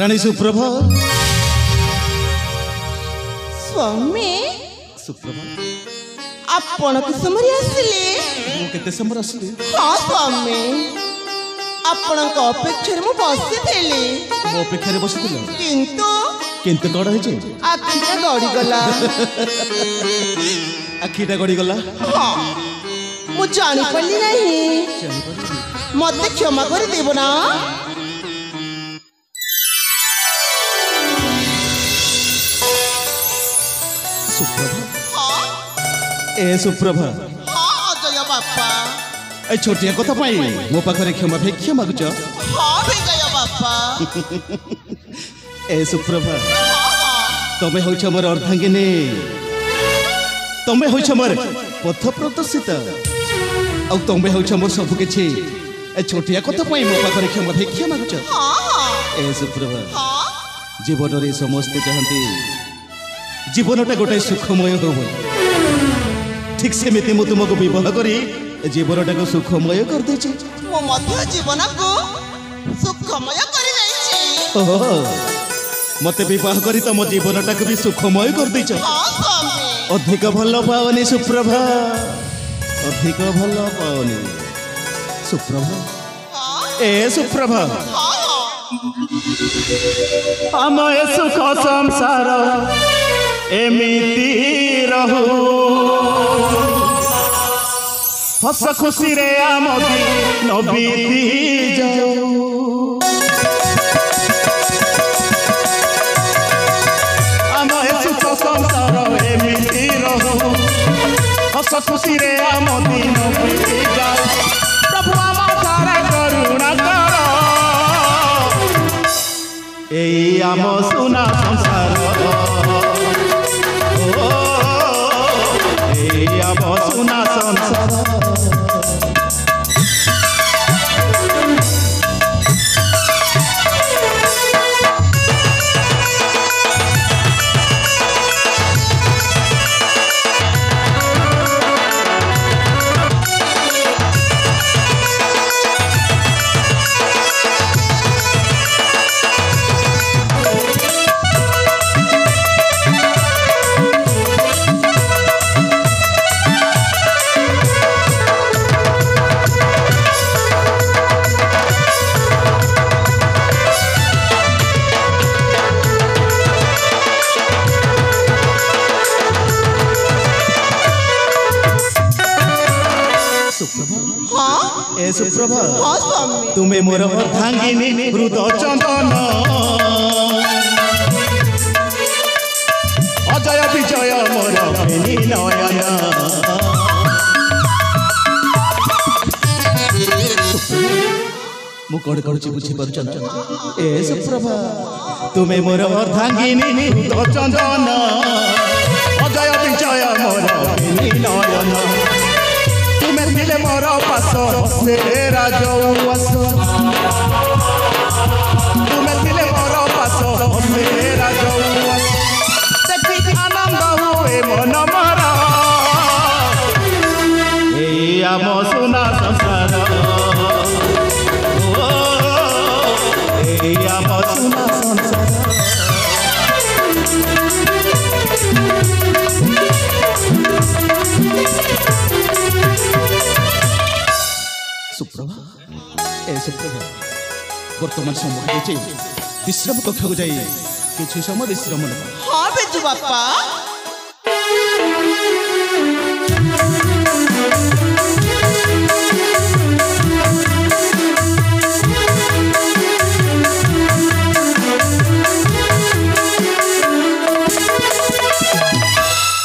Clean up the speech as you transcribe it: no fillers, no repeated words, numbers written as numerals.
रानी सुप्रभा स्वामी सुप्रभा आपण के समय आसिले मु केते समय आसिले हाँ स्वामी आपण को अपेक्षा मु बसिथिली मो अपेक्षा रे बसिथिल किंतु किंतु कड़ होइचे आखिटा गड़ी गला आखिटा गड़ी गला हाँ मु जानी पल्ली नहीं मते क्षमा कर देबो ना सुप्रभा हाँ ए सुप्रभा हाँ जय बापा ए छोटिया कथा पाई मो पाखरे क्षमा भिक्षा मागुच हाँ भी जय बापा ए सुप्रभा तमे होछ मोर अर्धांगिनी तमे होछ मोर पथ प्रदर्शित आ तमे होछ मोर सब किछि ए छोटिया कथा पाई मो पाखरे क्षमा भिक्षा मागुच हाँ ए सुप्रभा हाँ जीवन रे समस्त चाहती जीवनटा गोटे सुखमय हो ठीक से मिति मु तुमको विवाह करी जीवनटा को सुखमय कर देछि मो मध्य जीवन को सुखमय करि दैछि मते विवाह करी तम जीवनटा को भी सुखमय कर देछ हाँ स्वामी अधिक भल पावनी सुप्रभा अधिक भल पावनी सुप्रभा हाँ ए सुप्रभा हाँ हम ए सुख संसार एमिति रहू हस खुशी रे आमदी नबीती जाऊ हम ए सुख संसार एमिति रहू हस खुशी रे आमदी नबीती जाऊ प्रभु आम करुणा कर एई आम सुना संसार सुना संसार सुप्रभा हाँ स्वामी तुम्हें मोर अर्धांगिनी हृद चंदन अजय विजय मोर फेनी नयन मु कड़ कड़ची बुझी पारुचन ए सुप्रभा तुम्हें मोर अर्धांगिनी हृद चंदन अजय विजय मोर फेनी नयन मिले मोर पास तेरा जौआस तुम्हें मिले मोर पास तेरा जौआस देखी आनंद हुए मन मारा ए आम सुना संसार ए आम सुना संसार सुप्रभा ए सुप्रभा वर्तमान समय विश्राम कक्ष को जाई किछि समय विश्राम हाँ बेजू बापा